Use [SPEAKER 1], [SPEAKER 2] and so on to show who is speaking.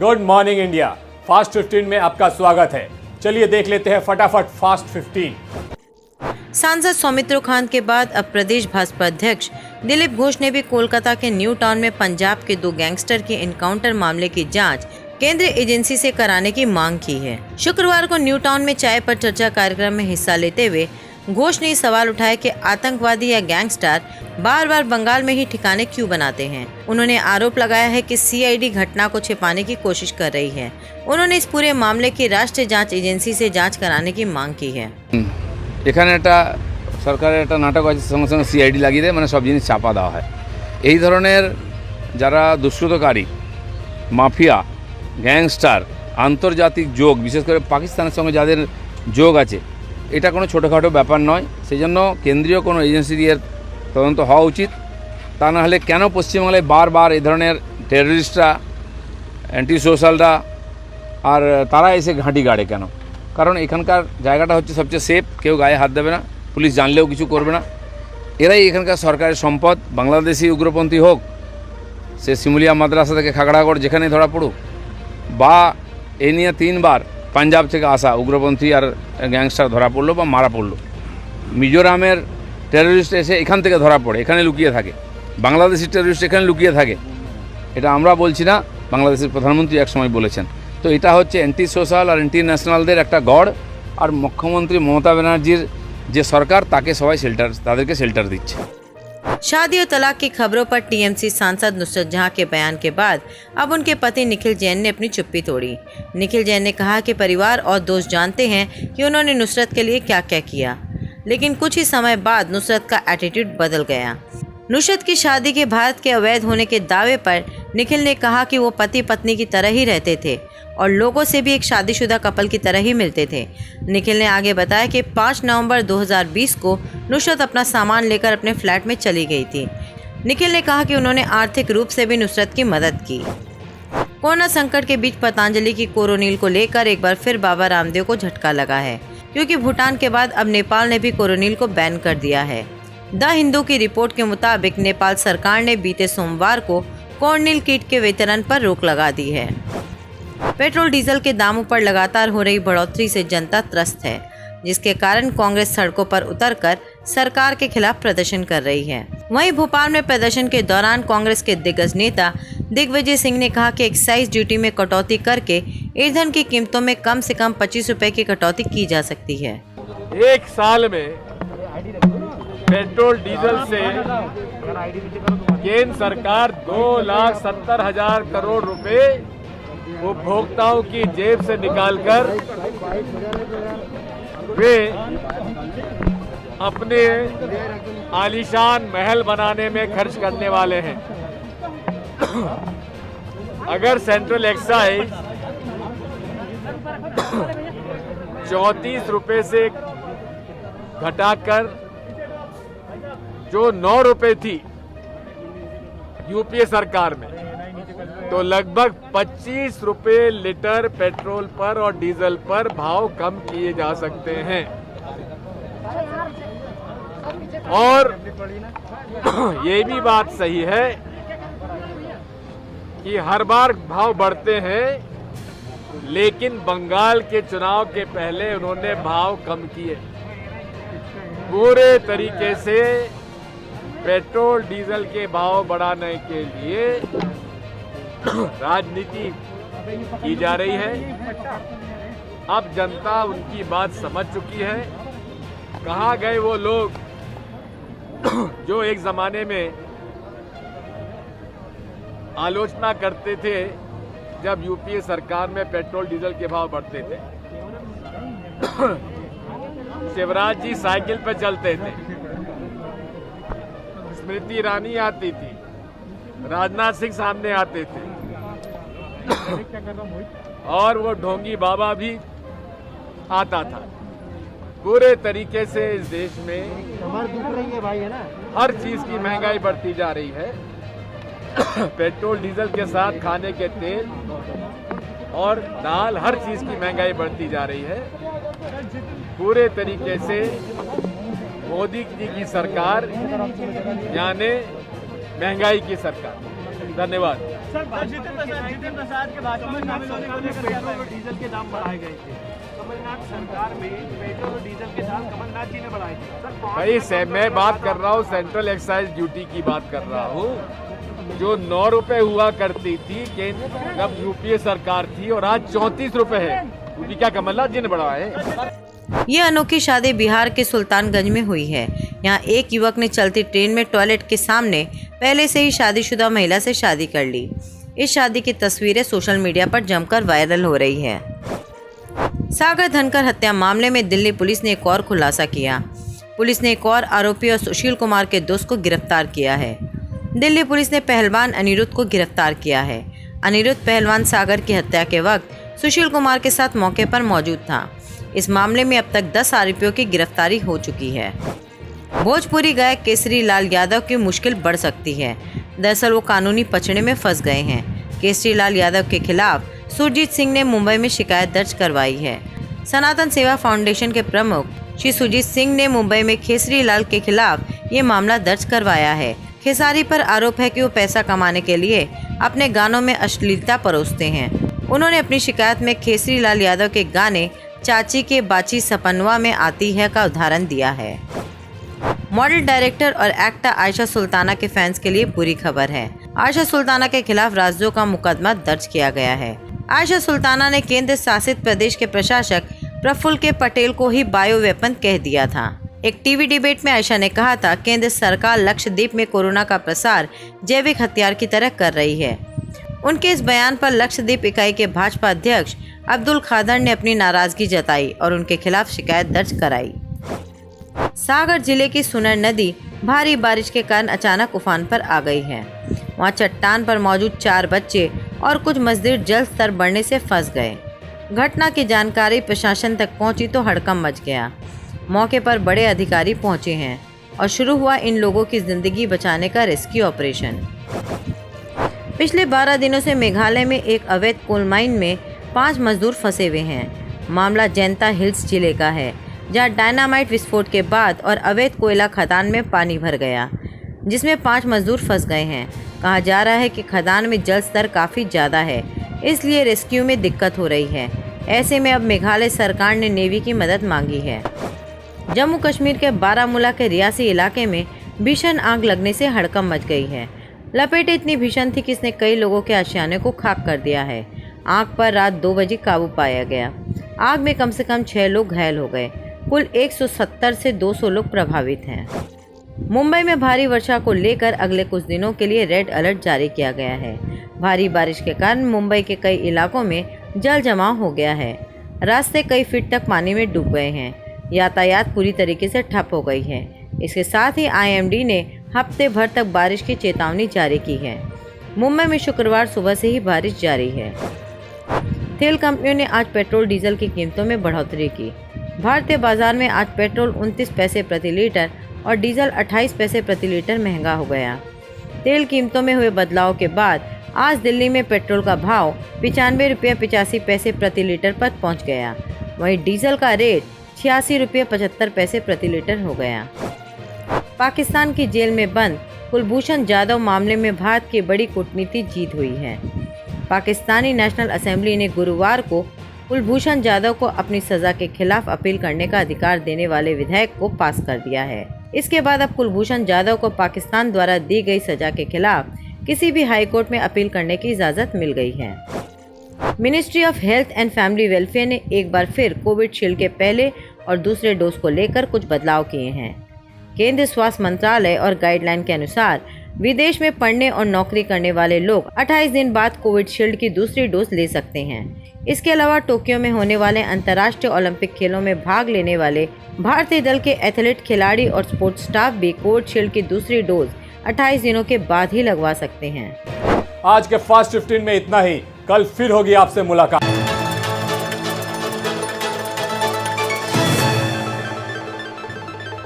[SPEAKER 1] Good morning India, fast 15 में आपका स्वागत है। चलिए देख लेते हैं फटाफट फास्ट 15।
[SPEAKER 2] सांसद सौमित्र खान के बाद अब प्रदेश भाजपा अध्यक्ष दिलीप घोष ने भी कोलकाता के न्यू टाउन में पंजाब के 2 गैंगस्टर के इनकाउंटर मामले की जांच केंद्रीय एजेंसी से कराने की मांग की है। शुक्रवार को न्यू टाउन में चाय पर चर्चा कार्यक्रम में हिस्सा लेते हुए घोष ने सवाल उठाया कि आतंकवादी या गैंगस्टर बार बार बंगाल में ही ठिकाने क्यों बनाते हैं। उन्होंने आरोप लगाया है कि सीआईडी घटना को छिपाने की कोशिश कर रही है। उन्होंने इस पूरे मामले की राष्ट्रीय जांच एजेंसी से जांच कराने की मांग की है।
[SPEAKER 3] এখানে একটা সরকারের একটা নাটক আছে, সঙ্গে সঙ্গে সিআইডি লাগিয়ে দেয়, মানে সব জিনিস চাপা দেওয়া হয়। এই ধরনের যারা দুষ্কৃতকারী, মাফিয়া, গ্যাংস্টার, আন্তর্জাতিক যোগ, বিশেষ করে পাকিস্তানের সঙ্গে যাদের যোগ আছে, এটা কোনো ছোটোখাটো ব্যাপার নয়। সেই জন্য কেন্দ্রীয় কোনো এজেন্সি দিয়ে তদন্ত হওয়া উচিত। তা না হলে কেন পশ্চিমবাংলায় বারবার এই ধরনের টেররিস্টরা, অ্যান্টি সোশ্যালরা আর তারা এসে ঘাঁটি গাড়ে কেন? কারণ এখানকার জায়গাটা হচ্ছে সবচেয়ে সেফ, কেউ গায়ে হাত দেবে না, পুলিশ জানলেও কিছু করবে না। এরাই এখানকার সরকারের সম্পদ। বাংলাদেশি উগ্রপন্থী হোক, সে শিমুলিয়া মাদ্রাসা থেকে খাগড়াগড় যেখানেই ধরা পড়ুক, বা এ নিয়ে 3 বার পাঞ্জাব থেকে আসা উগ্রপন্থী আর গ্যাংস্টার ধরা পড়লো বা মারা পড়লো। মিজোরামের টেররিস্ট এসে এখান থেকে ধরা পড়ে, এখানে লুকিয়ে থাকে। বাংলাদেশি টেররিস্ট এখানে লুকিয়ে থাকে। এটা আমরা বলছি না, বাংলাদেশের প্রধানমন্ত্রী একসময় বলেছেন। তো এটা হচ্ছে অ্যান্টি সোশ্যাল আর অ্যান্টি ন্যাশনালদের একটা গড়। আর মুখ্যমন্ত্রী মমতা ব্যানার্জির যে সরকার, তাকে সবাই তাদেরকে শেল্টার দিচ্ছে।
[SPEAKER 2] शादी और तलाक की खबरों पर टीएमसी सांसद नुसरत जहां के बयान के बाद अब उनके पति निखिल जैन ने अपनी चुप्पी तोड़ी। निखिल जैन ने कहा कि परिवार और दोस्त जानते हैं कि उन्होंने नुसरत के लिए क्या क्या किया, लेकिन कुछ ही समय बाद नुसरत का एटीट्यूड बदल गया। नुसरत की शादी के भारत के अवैध होने के दावे पर निखिल ने कहा कि वो पति पत्नी की तरह ही रहते थे और लोगों से भी एक शादीशुदा कपल की तरह ही मिलते थे। निखिल ने आगे बताया कि 5 नवंबर 2020 को नुसरत अपना सामान लेकर अपने फ्लैट में चली गई थी। निखिल ने कहा कि उन्होंने आर्थिक रूप से भी नुसरत की मदद की। कोरोना संकट के बीच पतंजलि की कोरोनिल को लेकर एक बार फिर बाबा रामदेव को झटका लगा है, क्योंकि भूटान के बाद अब नेपाल ने भी कोरोनिल को बैन कर दिया है। द हिंदू की रिपोर्ट के मुताबिक नेपाल सरकार ने बीते सोमवार को कोरोनिल किट के वितरण पर रोक लगा दी है। पेट्रोल डीजल के दामों पर लगातार हो रही बढ़ोतरी से जनता त्रस्त है, जिसके कारण कांग्रेस सड़कों पर उतरकर सरकार के खिलाफ प्रदर्शन कर रही है। वहीं भोपाल में प्रदर्शन के दौरान कांग्रेस के दिग्गज नेता दिग्विजय सिंह ने कहा कि एक्साइज ड्यूटी में कटौती करके ईंधन की कीमतों में कम से कम 25 रुपए की कटौती की जा सकती है।
[SPEAKER 4] एक साल में पेट्रोल डीजल से केंद्र सरकार 2,70,000 करोड़ रुपए उपभोक्ताओं की जेब से निकालकर वे अपने आलीशान महल बनाने में खर्च करने वाले हैं। अगर सेंट्रल एक्साइज 34 रुपए से घटाकर जो 9 रुपए थी यूपीए सरकार में, तो लगभग 25 रुपए लीटर पेट्रोल पर और डीजल पर भाव कम किए जा सकते हैं। और ये भी बात सही है कि हर बार भाव बढ़ते हैं, लेकिन बंगाल के चुनाव के पहले उन्होंने भाव कम किए। पूरे तरीके से पेट्रोल डीजल के भाव बढ़ाने के लिए राजनीति की जा रही है। अब जनता उनकी बात समझ चुकी है। कहाँ गए वो लोग जो एक जमाने में आलोचना करते थे जब यूपीए सरकार में पेट्रोल डीजल के भाव बढ़ते थे। शिवराज जी साइकिल पर चलते थे, स्मृति ईरानी आती थी, राजनाथ सिंह सामने आते थे और वो ढोंगी बाबा भी आता था। पूरे तरीके से इस देश में हर चीज की महंगाई बढ़ती जा रही है। पेट्रोल डीजल के साथ खाने के तेल और दाल, हर चीज की महंगाई बढ़ती जा रही है। पूरे तरीके से मोदी जी की सरकार यानी महंगाई की सरकार। धन्यवाद।
[SPEAKER 5] सर, जितेंद्र प्रसाद के भाजपा में शामिल होने को लेकर पेट्रोल और डीजल के दाम बढ़ाए गए थे। कमलनाथ सरकार में पेट्रोल और डीजल के दाम कमलनाथ जी ने बढ़ाए थे।
[SPEAKER 4] भाई मैं बात कर रहा हूँ सेंट्रल एक्साइज ड्यूटी की बात कर रहा हूँ, जो 9 रुपए हुआ करती थी जब यूपीए सरकार थी, और आज 34 रुपए है। यूपी क्या कमलनाथ जी ने बढ़ाए?
[SPEAKER 2] ये अनोखी शादी बिहार के सुल्तानगंज में हुई है। यहाँ एक युवक ने चलती ट्रेन में टॉयलेट के सामने पहले से ही शादीशुदा महिला से शादी कर ली। इस शादी की तस्वीरें सोशल मीडिया पर जमकर वायरल हो रही है। सागर धनकर हत्या मामले में दिल्ली पुलिस ने एक और खुलासा किया। पुलिस ने एक और आरोपी और सुशील कुमार के दोस्त को गिरफ्तार किया है। दिल्ली पुलिस ने पहलवान अनिरुद्ध को गिरफ्तार किया है। अनिरुद्ध पहलवान सागर की हत्या के वक्त सुशील कुमार के साथ मौके पर मौजूद था। इस मामले में अब तक 10 आरोपियों की गिरफ्तारी हो चुकी है। भोजपुरी गायक केसरी लाल यादव की मुश्किल बढ़ सकती है। दरअसल वो कानूनी पचड़े में फंस गए हैं। केसरी लाल यादव के खिलाफ सुरजीत सिंह ने मुंबई में शिकायत दर्ज करवाई है। सनातन सेवा फाउंडेशन के प्रमुख श्री सुरजीत सिंह ने मुंबई में केसरी लाल के खिलाफ ये मामला दर्ज करवाया है। खेसारी पर आरोप है कि वो पैसा कमाने के लिए अपने गानों में अश्लीलता परोसते हैं। उन्होंने अपनी शिकायत में केसरी लाल यादव के गाने चाची के बाची सपनवा में आती है का उदाहरण दिया है। मॉडल, डायरेक्टर और एक्टर आयशा सुल्ताना के फैंस के लिए बुरी खबर है। आयशा सुल्ताना के खिलाफ राजद्रोह का मुकदमा दर्ज किया गया है। आयशा सुल्ताना ने केंद्र शासित प्रदेश के प्रशासक प्रफुल्ल के पटेल को ही बायो वेपन कह दिया था। एक टीवी डिबेट में आयशा ने कहा था, केंद्र सरकार लक्षद्वीप में कोरोना का प्रसार जैविक हथियार की तरह कर रही है। उनके इस बयान पर लक्षद्वीप इकाई के भाजपा अध्यक्ष अब्दुल खादर ने अपनी नाराजगी जताई और उनके खिलाफ शिकायत दर्ज कराई। सागर जिले की सुनर नदी भारी बारिश के कारण अचानक उफान पर आ गई है। वहां चट्टान पर मौजूद 4 बच्चे और कुछ मजदूर जल स्तर बढ़ने से फंस गए। घटना की जानकारी प्रशासन तक पहुंची तो हड़कंप मच गया। मौके पर बड़े अधिकारी पहुंचे हैं और शुरू हुआ इन लोगों की जिंदगी बचाने का रेस्क्यू ऑपरेशन। पिछले 12 दिनों से मेघालय में एक अवैध कोल माइन में 5 मजदूर फंसे हुए हैं। मामला जैंता हिल्स जिले का है, जहां डायनामाइट विस्फोट के बाद और अवैध कोयला खदान में पानी भर गया, जिसमें 5 मजदूर फंस गए हैं। कहा जा रहा है कि खदान में जल स्तर काफ़ी ज़्यादा है, इसलिए रेस्क्यू में दिक्कत हो रही है। ऐसे में अब मेघालय सरकार ने नेवी की मदद मांगी है। जम्मू कश्मीर के बारामूला के रियासी इलाके में भीषण आग लगने से हड़कंप मच गई है। लपेट इतनी भीषण थी कि इसने कई लोगों के आशियाने को खाक कर दिया है। आग पर रात 2 बजे काबू पाया गया। आग में कम से कम 6 लोग घायल हो गए। कुल 170 से 200 लोग प्रभावित हैं। मुंबई में भारी वर्षा को लेकर अगले कुछ दिनों के लिए रेड अलर्ट जारी किया गया है। भारी बारिश के कारण मुंबई के कई इलाकों में जल जमाव हो गया है। रास्ते कई फीट तक पानी में डूब गए हैं। यातायात पूरी तरीके से ठप हो गई है। इसके साथ ही IMD ने हफ्ते भर तक बारिश की चेतावनी जारी की है। मुंबई में शुक्रवार सुबह से ही बारिश जारी है। तेल कंपनियों ने आज पेट्रोल डीजल की कीमतों में बढ़ोतरी की। भारतीय बाजार में आज पेट्रोल 29 पैसे प्रति लीटर और डीजल 28 पैसे प्रति लीटर महंगा हो गया। तेल कीमतों में हुए बदलाव के बाद आज दिल्ली में पेट्रोल का भाव 95 रुपये 85 पैसे प्रति लीटर पर पहुंच गया। वहीं डीजल का रेट 86 रुपये 75 पैसे प्रति लीटर हो गया। पाकिस्तान की जेल में बंद कुलभूषण जाधव मामले में भारत की बड़ी कूटनीतिक जीत हुई है। पाकिस्तानी नेशनल असेंबली ने गुरुवार को कुलभूषण जाधव को अपनी सजा के खिलाफ अपील करने का अधिकार देने वाले विधेयक को पास कर दिया है। इसके बाद अब कुलभूषण जाधव को पाकिस्तान द्वारा दी गई सजा के खिलाफ किसी भी हाई कोर्ट में अपील करने की इजाज़त मिल गई है। Ministry of health and family welfare ने एक बार फिर कोविशील्ड के पहले और दूसरे डोज को लेकर कुछ बदलाव किए हैं। केंद्रीय स्वास्थ्य मंत्रालय और गाइडलाइन के अनुसार विदेश में पढ़ने और नौकरी करने वाले लोग 28 दिन बाद कोविशील्ड की दूसरी डोज ले सकते हैं। इसके अलावा टोक्यो में होने वाले अंतर्राष्ट्रीय ओलंपिक खेलों में भाग लेने वाले भारतीय दल के एथलीट, खिलाड़ी और स्पोर्ट्स स्टाफ भी कोविशील्ड की दूसरी डोज 28 दिनों के बाद ही लगवा सकते हैं।
[SPEAKER 1] आज के फास्ट 15 में इतना ही। कल फिर होगी आपसे मुलाकात।